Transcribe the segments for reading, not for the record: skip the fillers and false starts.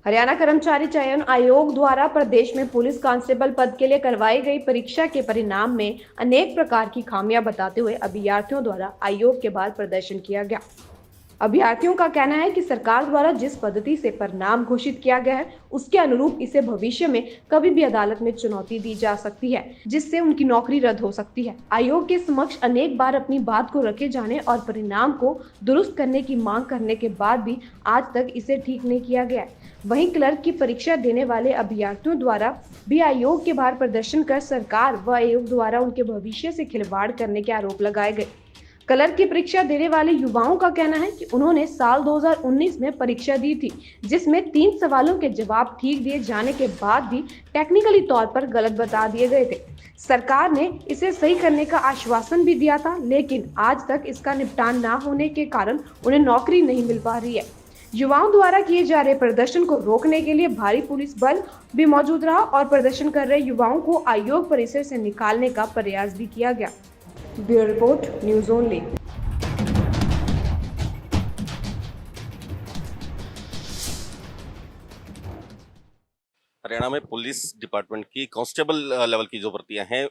हरियाणा कर्मचारी चयन आयोग द्वारा प्रदेश में पुलिस कांस्टेबल पद के लिए करवाई गई परीक्षा के परिणाम में अनेक प्रकार की खामियां बताते हुए अभ्यर्थियों द्वारा आयोग के बाहर प्रदर्शन किया गया। अभ्यर्थियों का कहना है कि सरकार द्वारा जिस पद्धति से परिणाम घोषित किया गया है उसके अनुरूप इसे भविष्य में कभी भी अदालत में चुनौती दी जा सकती है, जिससे उनकी नौकरी रद्द हो सकती है। आयोग के समक्ष अनेक बार अपनी बात को रखे जाने और परिणाम को दुरुस्त करने की मांग करने के बाद भी आज तक इसे ठीक नहीं किया गया है। वहीं क्लर्क की परीक्षा देने वाले अभ्यर्थियों द्वारा भी आयोग के बाहर प्रदर्शन कर सरकार व आयोग द्वारा उनके भविष्य से खिलवाड़ करने के आरोप लगाए गए। क्लर्क की परीक्षा देने वाले युवाओं का कहना है कि उन्होंने साल 2019 में परीक्षा दी थी, जिसमें 3 सवालों के जवाब ठीक दिए जाने के बाद भी टेक्निकली तौर पर गलत बता दिए गए थे। सरकार ने इसे सही करने का आश्वासन भी दिया था, लेकिन आज तक इसका निपटान न होने के कारण उन्हें नौकरी नहीं मिल पा रही है। युवाओं द्वारा किए जा रहे प्रदर्शन को रोकने के लिए भारी पुलिस बल भी मौजूद रहा और प्रदर्शन कर रहे युवाओं को आयोग परिसर से निकालने का प्रयास भी किया गया। Bureau report, news only. Haryana में पुलिस डिपार्टमेंट की कांस्टेबल लेवल की जो भर्तियां हैं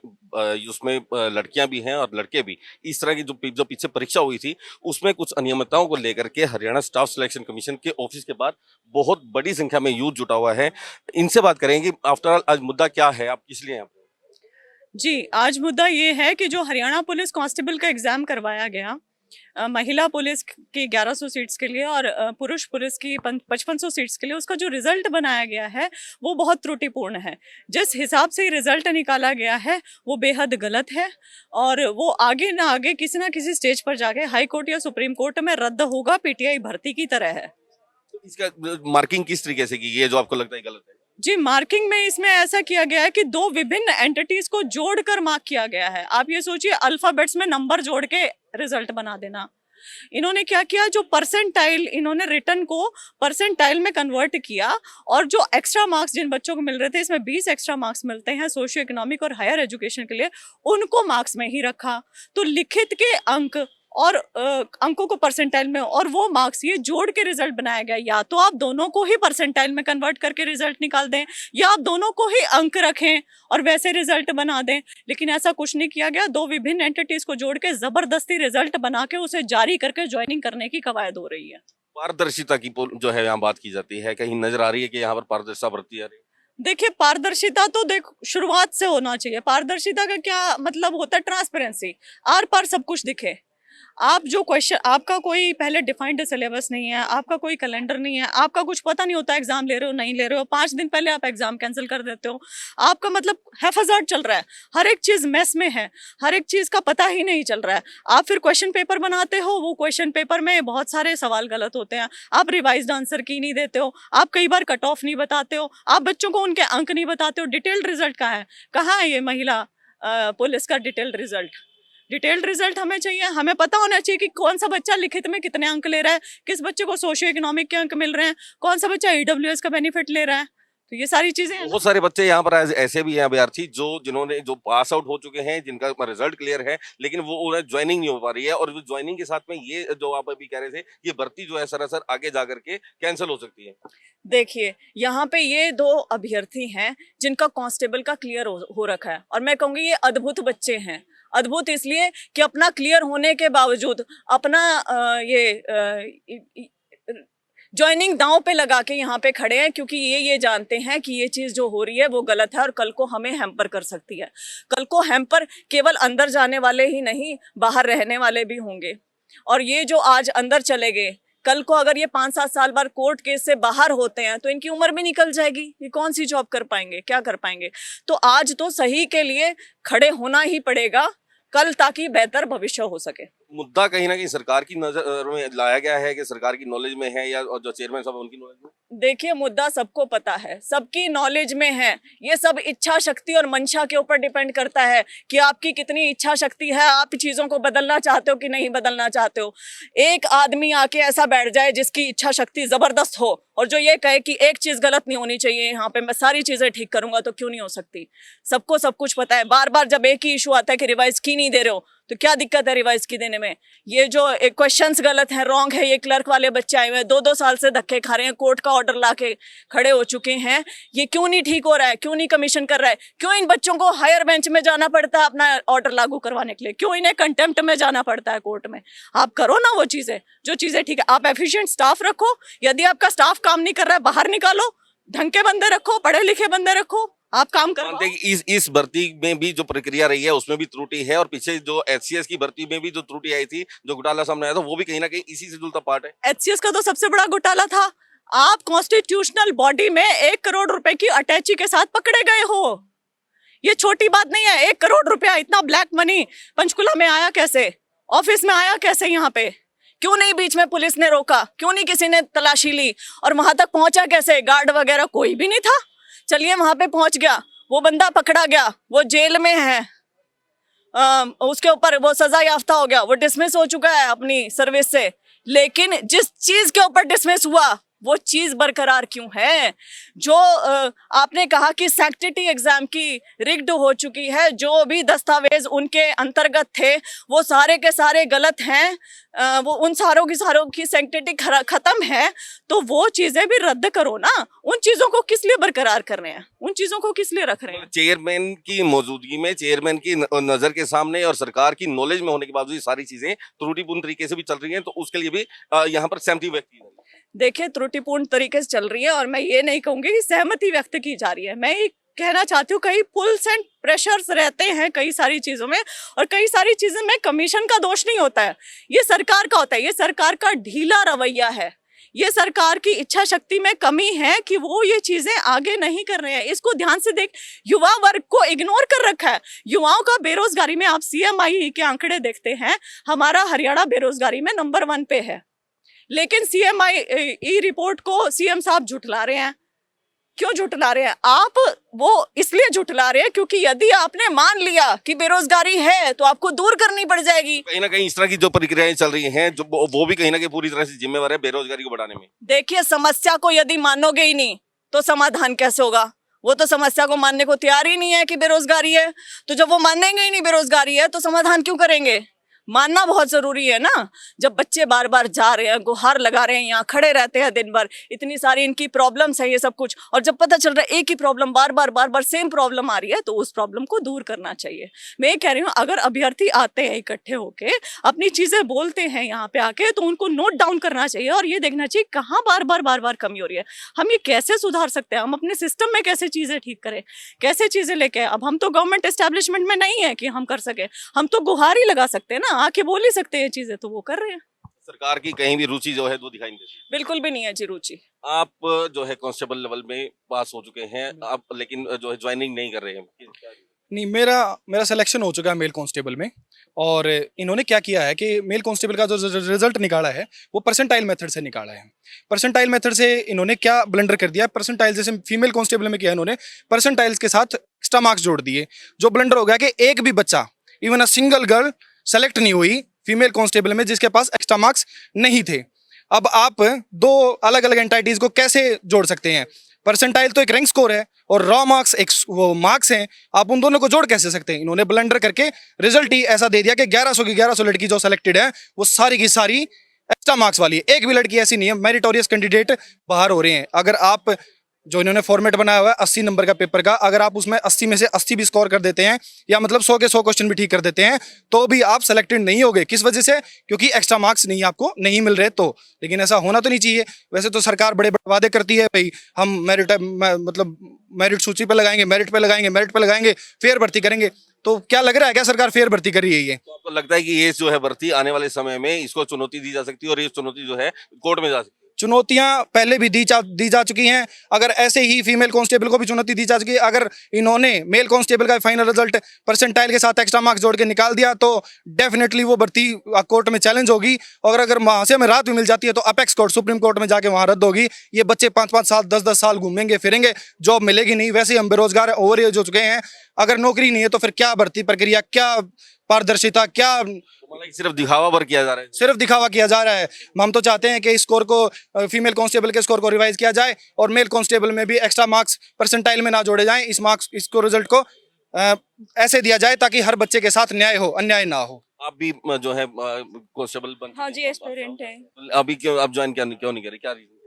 उसमें लड़कियां भी हैं और लड़के भी। इस तरह की जो पीछे परीक्षा हुई थी उसमें कुछ अनियमितताओं को लेकर के हरियाणा स्टाफ सिलेक्शन कमीशन के ऑफिस के बाहर बहुत बड़ी संख्या में यूथ जुटा हुआ है। इनसे बात करेंगे। आफ्टर ऑल आज मुद्दा क्या है, आप किस लिए यहाँ पे? जी, आज मुद्दा ये है कि जो हरियाणा पुलिस कांस्टेबल का एग्ज़ाम करवाया गया, महिला पुलिस की 1100 सीट्स के लिए और पुरुष पुलिस की 5500 सीट्स के लिए, उसका जो रिज़ल्ट बनाया गया है वो बहुत त्रुटिपूर्ण है। जिस हिसाब से रिज़ल्ट निकाला गया है वो बेहद गलत है और वो आगे ना आगे किसी ना किसी स्टेज पर जाके हाई कोर्ट या सुप्रीम कोर्ट में रद्द होगा, पीटीआई भर्ती की तरह है। तो इसका मार्किंग किस तरीके से की है जो आपको लगता है गलत है? जी, मार्किंग में इसमें ऐसा किया गया है कि 2 विभिन्न एंटिटीज को जोड़कर मार्क किया गया है। आप ये सोचिए, अल्फाबेट्स में नंबर जोड़ के रिजल्ट बना देना। इन्होंने क्या किया, जो परसेंटाइल, इन्होंने रिटर्न को परसेंटाइल में कन्वर्ट किया और जो एक्स्ट्रा मार्क्स जिन बच्चों को मिल रहे थे, इसमें 20 एक्स्ट्रा मार्क्स मिलते हैं सोशियो इकोनॉमिक और हायर एजुकेशन के लिए, उनको मार्क्स में ही रखा। तो लिखित के अंक और अंकों को परसेंटाइल में और वो मार्क्स ये जोड़ के रिजल्ट बनाया गया। या तो आप दोनों को ही परसेंटाइल में कन्वर्ट करके रिजल्ट निकाल दें या आप दोनों को ही अंक रखें और वैसे रिजल्ट बना दें, लेकिन ऐसा कुछ नहीं किया गया। 2 विभिन्न एंटिटीज को जोड़ के जबरदस्ती रिजल्ट बना के उसे जारी करके ज्वाइनिंग करने की कवायद हो रही है। पारदर्शिता की जो है यहाँ बात की जाती है, कहीं नजर आ रही है कि यहाँ पर पारदर्शिता बरती जा रही है? देखिए, पारदर्शिता तो शुरुआत से होना चाहिए। पारदर्शिता का क्या मतलब होता है? ट्रांसपेरेंसी, आर पार सब कुछ दिखे। आप जो क्वेश्चन, आपका कोई पहले डिफाइंड सिलेबस नहीं है, आपका कोई कैलेंडर नहीं है, आपका कुछ पता नहीं होता एग्जाम ले रहे हो नहीं ले रहे हो, 5 दिन पहले आप एग्जाम कैंसिल कर देते हो, आपका मतलब हैफाजार्ड चल रहा है, हर एक चीज मेस में है, हर एक चीज का पता ही नहीं चल रहा है। आप फिर क्वेश्चन पेपर बनाते हो, वो क्वेश्चन पेपर में बहुत सारे सवाल गलत होते हैं, आप रिवाइज्ड आंसर की नहीं देते हो, आप कई बार कट ऑफ नहीं बताते हो, आप बच्चों को उनके अंक नहीं बताते हो। डिटेल्ड रिजल्ट कहाँ है ये महिला पुलिस का डिटेल्ड रिजल्ट? डिटेल्ड रिजल्ट हमें चाहिए। हमें पता होना चाहिए कि कौन सा बच्चा लिखित में कितने अंक ले रहा है, किस बच्चे को सोशियो इकोनॉमिक के अंक मिल रहे हैं, कौन सा बच्चा ईडब्ल्यूएस का बेनिफिट ले रहा है। तो ये सारी चीजें हैं। बहुत सारे बच्चे यहाँ पर ऐसे भी हैं अभ्यर्थी जिन्होंने पास आउट हो चुके हैं, जिनका रिजल्ट क्लियर है, लेकिन वो उन्हें ज्वाइनिंग नहीं हो पा रही है। और ज्वाइनिंग के साथ में ये जो आप अभी कह रहे थे, ये भर्ती जो है सरासर आगे जा करके कैंसिल हो सकती है। देखिए, यहाँ पे ये 2 अभ्यर्थी हैं जिनका कांस्टेबल का क्लियर हो रखा है और मैं कहूँगी ये अद्भुत बच्चे हैं। अद्भुत इसलिए कि अपना क्लियर होने के बावजूद अपना ज्वाइनिंग दांव पे लगा के यहाँ पे खड़े हैं, क्योंकि ये जानते हैं कि ये चीज़ जो हो रही है वो गलत है और कल को हमें हैम्पर कर सकती है। कल को हैम्पर केवल अंदर जाने वाले ही नहीं, बाहर रहने वाले भी होंगे। और ये जो आज अंदर चले गए, कल को अगर ये 5-7 साल बाद कोर्ट केस से बाहर होते हैं तो इनकी उम्र भी निकल जाएगी। ये कौन सी जॉब कर पाएंगे, क्या कर पाएंगे? तो आज तो सही के लिए खड़े होना ही पड़ेगा कल, ताकि बेहतर भविष्य हो सके। मुद्दा कहीं ना कहीं सरकार की नजर में लाया गया है कि सरकार की नॉलेज में है या जो चेयरमैन साहब उनकी नॉलेज में? देखिए, मुद्दा सबको पता है, सबकी नॉलेज में है। ये सब इच्छा शक्ति और मंशा के ऊपर डिपेंड करता है कि आपकी कितनी इच्छा शक्ति है, आप चीज़ों को बदलना चाहते हो कि नहीं बदलना चाहते हो। एक आदमी आके ऐसा बैठ जाए जिसकी इच्छा शक्ति ज़बरदस्त हो और जो ये कहे कि एक चीज़ गलत नहीं होनी चाहिए, यहाँ पे मैं सारी चीज़ें ठीक करूँगा, तो क्यों नहीं हो सकती? सबको सब कुछ पता है। बार बार जब एक ही इशू आता है कि रिवाइज की नहीं दे रहे हो, तो क्या दिक्कत है रिवाइज की देने में? ये जो क्वेश्चंस गलत हैं, रॉन्ग है, ये क्लर्क वाले बच्चे आए हुए हैं 2-2 साल से धक्के खा रहे हैं, कोर्ट का ऑर्डर लाके खड़े हो चुके हैं, ये क्यों नहीं ठीक हो रहा है? क्यों नहीं कमीशन कर रहा है? क्यों इन बच्चों को हायर बेंच में जाना पड़ता है अपना ऑर्डर लागू करवाने के लिए? क्यों इन्हें कंटेम्प्ट में जाना पड़ता है कोर्ट में? आप करो ना वो चीजें, जो चीजें ठीक है। आप एफिशिएंट स्टाफ रखो, यदि आपका स्टाफ काम नहीं कर रहा है बाहर निकालो, ढंग के बंदे रखो, पढ़े लिखे बंदे रखो, आप काम करो। मानते हैं कि इस भर्ती में भी जो प्रक्रिया रही है उसमें भी त्रुटि है, और पीछे जो एचसीएस की भर्ती में भी जो त्रुटि आई थी, जो घोटाला सामने आया था, वो भी कहीं ना कहीं इसी से जुड़ता पार्ट है। एचसीएस का तो सबसे बड़ा घोटाला था। आप कॉन्स्टिट्यूशनल बॉडी में 1 करोड़ रुपए की अटैची के साथ पकड़े गए हो। ये छोटी बात नहीं है। 1 करोड़ रुपया, इतना ब्लैक मनी पंचकुला में आया कैसे? ऑफिस में आया कैसे? यहाँ पे क्यों नहीं बीच में पुलिस ने रोका? क्यों नहीं किसी ने तलाशी ली? और वहां तक पहुंचा कैसे? गार्ड वगैरह कोई भी नहीं था। चलिए वहां पे पहुंच गया, वो बंदा पकड़ा गया, वो जेल में है, उसके ऊपर वो सजा याफ्ता हो गया, वो डिसमिस हो चुका है अपनी सर्विस से, लेकिन जिस चीज के ऊपर डिसमिस हुआ वो चीज बरकरार क्यों है? जो आपने कहा कि सैक्टिटी एग्जाम की रिग्ड हो चुकी है, जो भी दस्तावेज उनके अंतर्गत थे वो सारे के सारे गलत हैं, वो उन सारों की सैक्टिटी खत्म है, तो वो चीजें भी रद्द करो ना। उन चीजों को किस लिए बरकरार कर रहे हैं? उन चीजों को किस लिए रख रहे हैं? चेयरमैन की मौजूदगी में, चेयरमैन की नजर के सामने और सरकार की नॉलेज में होने के बावजूद ये सारी चीजें त्रुटिपूर्ण तरीके से भी चल रही हैं, तो उसके लिए भी यहाँ पर सहमति व्यक्त की। देखिए, त्रुटिपूर्ण तरीके से चल रही है, और मैं ये नहीं कहूंगी कि सहमति व्यक्त की जा रही है। मैं ये कहना चाहती हूँ कई पुल्स एंड प्रेशर्स रहते हैं कई सारी चीजों में, और कई सारी चीजें में कमीशन का दोष नहीं होता है, ये सरकार का होता है। ये सरकार का ढीला रवैया है, ये सरकार की इच्छा शक्ति में कमी है कि वो ये चीजें आगे नहीं कर रहे हैं। इसको ध्यान से देख, युवा वर्ग को इग्नोर कर रखा है। युवाओं का बेरोजगारी में आप सीएमआई के आंकड़े देखते हैं, हमारा हरियाणा बेरोजगारी में नंबर 1 पे है, लेकिन सीएमआई रिपोर्ट को सीएम साहब झुठला रहे हैं। क्यों झुठला रहे हैं? आप वो इसलिए झुठला रहे हैं क्योंकि यदि आपने मान लिया कि बेरोजगारी है तो आपको दूर करनी पड़ जाएगी। कहीं ना कहीं इस तरह की जो प्रक्रियाएं चल रही हैं, जो वो भी कहीं ना कहीं पूरी तरह से जिम्मेवार है बेरोजगारी को बढ़ाने में। देखिए, समस्या को यदि मानोगे ही नहीं तो समाधान कैसे होगा? वो तो समस्या को मानने को तैयार ही नहीं है कि बेरोजगारी है, तो जब वो मानेंगे ही नहीं बेरोजगारी है तो समाधान क्यों करेंगे? मानना बहुत जरूरी है ना। जब बच्चे बार बार जा रहे हैं, गुहार लगा रहे हैं, यहाँ खड़े रहते हैं दिन भर, इतनी सारी इनकी प्रॉब्लम्स है, ये सब कुछ, और जब पता चल रहा है एक ही प्रॉब्लम बार बार सेम प्रॉब्लम आ रही है, तो उस प्रॉब्लम को दूर करना चाहिए। मैं ये कह रही हूँ, अगर अभ्यर्थी आते हैं इकट्ठे होके, अपनी चीजें बोलते हैं यहाँ पे आके, तो उनको नोट डाउन करना चाहिए और ये देखना चाहिए कहाँ बार बार कमी हो रही है, हम ये कैसे सुधार सकते हैं, हम अपने सिस्टम में कैसे चीजें ठीक करें, कैसे चीजें लेके। अब हम तो गवर्नमेंट एस्टेब्लिशमेंट में नहीं है कि हम कर सके, हम तो गुहार ही लगा सकते हैं ना, आके बोल ही सकते हैं चीजें, तो वो कर रहे हैं। सरकार की कहीं भी रुचि जो है वो दिखाई नहीं देती। बिल्कुल भी नहीं है जी रुचि। आप जो है कांस्टेबल लेवल में पास हो चुके हैं, आप लेकिन जो है ज्वाइनिंग नहीं कर रहे हैं। नहीं, मेरा सिलेक्शन हो चुका है मेल कांस्टेबल में, और इन्होंने क्या किया है कि मेल कांस्टेबल का जो रिजल्ट निकाला है वो परसेंटाइल मेथड से निकाला है। परसेंटाइल मेथड से इन्होंने क्या ब्लंडर कर दिया, परसेंटाइल जैसे फीमेल कांस्टेबल में किया इन्होंने, परसेंटाइल्स के साथ एक्स्ट्रा मार्क्स जोड़ दिए। जो ब्लंडर हो गया कि एक भी बच्चा, even a single girl select नहीं हुई फीमेल कांस्टेबल में जिसके पास एक्स्ट्रा मार्क्स नहीं थे। अब आप दो अलग अलग एंटाइटीज को कैसे जोड़ सकते हैं? परसेंटाइल तो एक रैंक स्कोर है और रॉ मार्क्स एक वो मार्क्स हैं, आप उन दोनों को जोड़ कैसे सकते हैं? इन्होंने ब्लंडर करके रिजल्ट ही ऐसा दे दिया कि 1100 की 1100 लड़की जो सेलेक्टेड है वो सारी की सारी एक्स्ट्रा मार्क्स वाली है। एक भी लड़की ऐसी नहीं है, मेरिटोरियस कैंडिडेट बाहर हो रहे हैं। अगर आप जो इन्होंने फॉर्मेट बनाया हुआ है 80 नंबर का पेपर का, अगर आप उसमें 80 में से 80 भी स्कोर कर देते हैं, या मतलब 100 के 100 क्वेश्चन भी ठीक कर देते हैं, तो भी आप सेलेक्टेड नहीं होगे। किस वजह से? क्योंकि एक्स्ट्रा मार्क्स नहीं आपको नहीं मिल रहे। तो लेकिन ऐसा होना तो नहीं चाहिए। वैसे तो सरकार बड़े बड़े वादे करती है, भाई हम मतलब मेरिट सूची पे लगाएंगे, मेरिट पे लगाएंगे, फेयर भर्ती करेंगे। तो क्या लग रहा है, क्या सरकार फेयर भर्ती कर रही है? ये तो आपको लगता है कि ये जो है भर्ती आने वाले समय में इसको चुनौती दी जा सकती है, और ये चुनौती जो है कोर्ट में जा सकती है? चुनौतियां पहले भी दी जा चुकी हैं। अगर ऐसे ही फीमेल कांस्टेबल को भी चुनौती दी जा चुकी है, अगर इन्होंने मेल कांस्टेबल का फाइनल रिजल्ट परसेंटाइल के साथ एक्स्ट्रा मार्क्स जोड़ के निकाल दिया तो डेफिनेटली वो भर्ती कोर्ट में चैलेंज होगी। और अगर वहां से हमें राहत भी मिल जाती है तो अपेक्स कोर्ट, सुप्रीम कोर्ट में जाके वहां रद्द होगी। ये बच्चे 5-5 साल 10-10 साल घूमेंगे फिरेंगे, जॉब मिलेगी नहीं। वैसे ही हम बेरोजगार ओवर एज हो चुके हैं, अगर नौकरी नहीं है तो फिर क्या भर्ती प्रक्रिया, क्या पारदर्शिता, क्या सिर्फ दिखावा भर किया जा रहा है? सिर्फ दिखावा किया जा रहा है। हम तो चाहते हैं कि इस स्कोर को, फीमेल कांस्टेबल के स्कोर को रिवाइज किया जाए और मेल कांस्टेबल में भी एक्स्ट्रा मार्क्स परसेंटाइल में ना जोड़े जाएं। इसको रिजल्ट को ऐसे दिया जाए ताकि हर बच्चे के साथ न्याय हो, अन्याय ना हो। आप भी जो है कांस्टेबल बन हाँ चुके जी, हैं, एस्पिरेंट है। अभी क्यों आप ज्वाइन क्यों नहीं करे, क्या रीजन?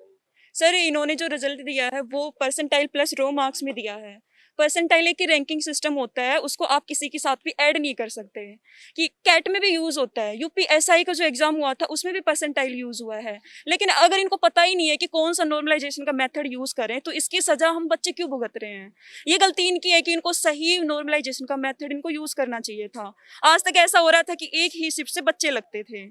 सर इन्होंने जो रिजल्ट दिया है वो परसेंटाइल प्लस रो मार्क्स में दिया है। परसेंटाइल एक रैंकिंग सिस्टम होता है, उसको आप किसी के साथ भी ऐड नहीं कर सकते हैं। कि कैट में भी यूज होता है, यूपीएसआई का जो एग्जाम हुआ था उसमें भी परसेंटाइल यूज हुआ है। लेकिन अगर इनको पता ही नहीं है कि कौन सा नॉर्मलाइजेशन का मेथड यूज करें तो इसकी सजा हम बच्चे क्यों भुगत रहे हैं। ये गलती इनकी है कि इनको सही नॉर्मलाइजेशन का मेथड इनको यूज करना चाहिए था। आज तक ऐसा हो रहा था कि एक ही शिफ्ट से बच्चे लगते थे।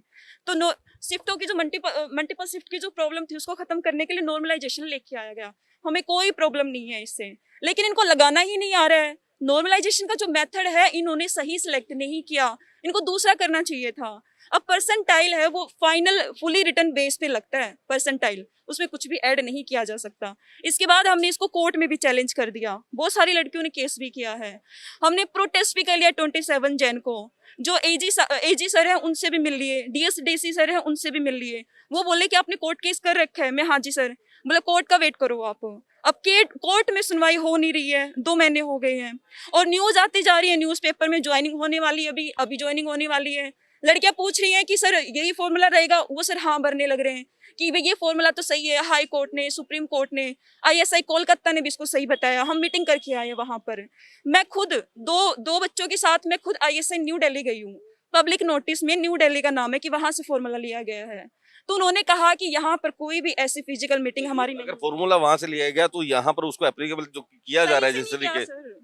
तो शिफ्टों की जो मल्टीपल शिफ्ट की जो प्रॉब्लम थी उसको खत्म करने के लिए नॉर्मलाइजेशन लेके आया गया। हमें कोई प्रॉब्लम नहीं है इससे, लेकिन इनको लगाना ही नहीं आ रहा है। नॉर्मलाइजेशन का जो मेथड है इन्होंने सही सिलेक्ट नहीं किया, इनको दूसरा करना चाहिए था। अब परसेंटाइल है वो फाइनल फुली रिटर्न बेस पे लगता है परसेंटाइल, उसमें कुछ भी ऐड नहीं किया जा सकता। इसके बाद हमने इसको कोर्ट में भी चैलेंज कर दिया, बहुत सारी लड़कियों ने केस भी किया है। हमने प्रोटेस्ट भी कर लिया 27 जैन को। जो एजी सर है उनसे भी मिल लिए, डीएसडीसी सर है उनसे भी मिल लिए। वो बोले कि आपने कोर्ट केस कर रखा है। मैं हाँ जी सर। बोले कोर्ट का वेट करो आप। अब कोर्ट में सुनवाई हो नहीं रही है, 2 महीने हो गए हैं और न्यूज आती जा रही है, न्यूज़पेपर में ज्वाइनिंग होने वाली है, अभी ज्वाइनिंग होने वाली है। लड़कियां पूछ रही हैं कि सर यही फॉर्मूला रहेगा, वो सर हाँ भरने लग रहे हैं कि भाई ये फॉर्मूला तो सही है। हाई कोर्ट ने, सुप्रीम कोर्ट ने, आईएसआई कोलकाता ने भी इसको सही बताया। हम मीटिंग करके आए वहां पर। मैं खुद दो बच्चों के साथ मैं खुद आईएसआई न्यू दिल्ली गई हूँ। पब्लिक नोटिस में न्यू दिल्ली का नाम है कि वहां से फॉर्मूला लिया गया है। तो उन्होंने कहा कि यहाँ पर कोई भी ऐसी फिजिकल मीटिंग हमारी नहीं अगर फॉर्मूला वहां से लिया गया तो यहाँ पर उसको एप्लीकेबल जो किया जा रहा है जिस सही से नहीं तरीके किया, सर।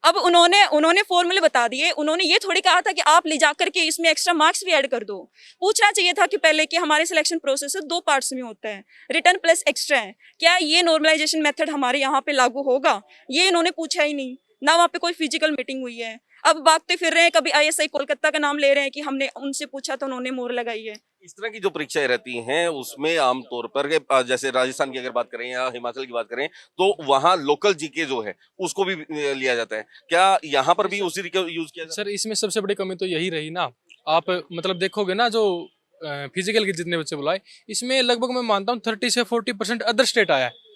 अब उन्होंने फॉर्मूले बता दिए। उन्होंने ये थोड़ी कहा था कि आप ले जा करके इसमें एक्स्ट्रा मार्क्स भी ऐड कर दो। पूछना चाहिए था कि पहले कि हमारे सिलेक्शन प्रोसेस 2 पार्ट्स में होता है, रिटर्न प्लस एक्स्ट्रा है, क्या ये नॉर्मलाइजेशन मेथड हमारे यहाँ पे लागू होगा? ये इन्होंने पूछा ही नहीं, ना वहाँ पे कोई फिजिकल मीटिंग हुई है। अब भागते फिर रहे हैं, कभी आईएसआई कोलकाता का नाम ले रहे हैं कि हमने उनसे पूछा तो उन्होंने मोहर लगाई है। इस तरह की जो परीक्षाएं रहती हैं उसमें आमतौर पर जैसे राजस्थान की अगर बात करें या हिमाचल की बात करें तो वहाँ लोकल जीके जो है उसको भी लिया जाता है। क्या यहाँ पर भी उसी तरीके यूज किया जाता सर इसमें सबसे बड़ी कमी तो यही रही ना। आप मतलब देखोगे ना जो फिजिकल के जितने बच्चे बुलाए इसमें लगभग मैं मानता हूँ 30 से 40% अदर स्टेट आया है।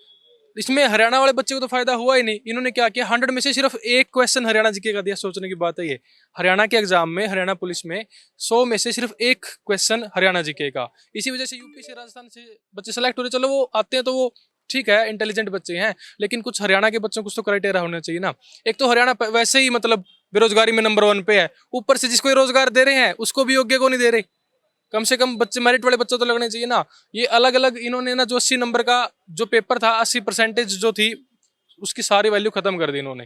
इसमें हरियाणा वाले बच्चे को तो फायदा हुआ ही नहीं। इन्होंने क्या किया 100 में से सिर्फ एक क्वेश्चन हरियाणा जीके का दिया। सोचने की बात है ये, हरियाणा के एग्जाम में हरियाणा पुलिस में 100 में से सिर्फ एक क्वेश्चन हरियाणा जीके का। इसी वजह से यूपी से राजस्थान से बच्चे सेलेक्ट हो रहे। चलो वो आते हैं तो वो ठीक है, इंटेलिजेंट बच्चे हैं, लेकिन कुछ हरियाणा के बच्चों को कुछ तो क्राइटेरिया होना चाहिए ना। एक तो हरियाणा वैसे ही मतलब बेरोजगारी में नंबर 1 पे है, ऊपर से जिसको रोजगार दे रहे हैं उसको भी योग्य को नहीं दे रहे। कम से कम बच्चे मेरिट वाले बच्चे तो लगने चाहिए ना। ये अलग अलग इन्होंने ना जो 80 नंबर का जो पेपर था 80% जो थी उसकी सारी वैल्यू खत्म कर दी इन्होंने।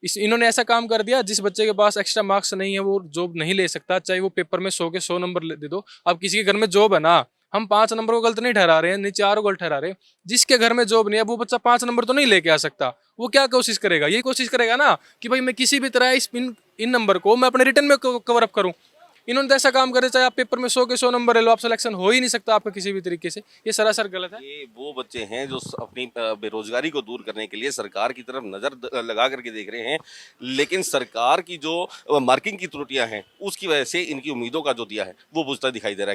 इन्होंने ऐसा काम कर दिया जिस बच्चे के पास एक्स्ट्रा मार्क्स नहीं है वो जॉब नहीं ले सकता, चाहे वो पेपर में 100 के 100 नंबर दे दो। अब किसी के घर में जॉब है ना, हम 5 नंबर को गलत नहीं ठहरा रहे हैं, नहीं 4 को गलत ठहरा रहे हैं। जिसके घर में जॉब नहीं है वो बच्चा 5 नंबर तो नहीं लेके आ सकता। वो क्या कोशिश करेगा, यही कोशिश करेगा ना कि भाई मैं किसी भी तरह इन नंबर को मैं अपने रिटर्न में कवर अप करूं। इन्होंने तो ऐसा काम करे चाहे आप पेपर में 100 के 100 नंबर ले लो, आप सिलेक्शन हो ही नहीं सकता आपका किसी भी तरीके से। ये सरासर गलत है। ये वो बच्चे हैं जो अपनी बेरोजगारी को दूर करने के लिए सरकार की तरफ नजर लगा करके देख रहे हैं, लेकिन सरकार की जो मार्किंग की त्रुटियां हैं उसकी वजह से इनकी उम्मीदों का जो दिया है वो बुझता दिखाई दे रहा है।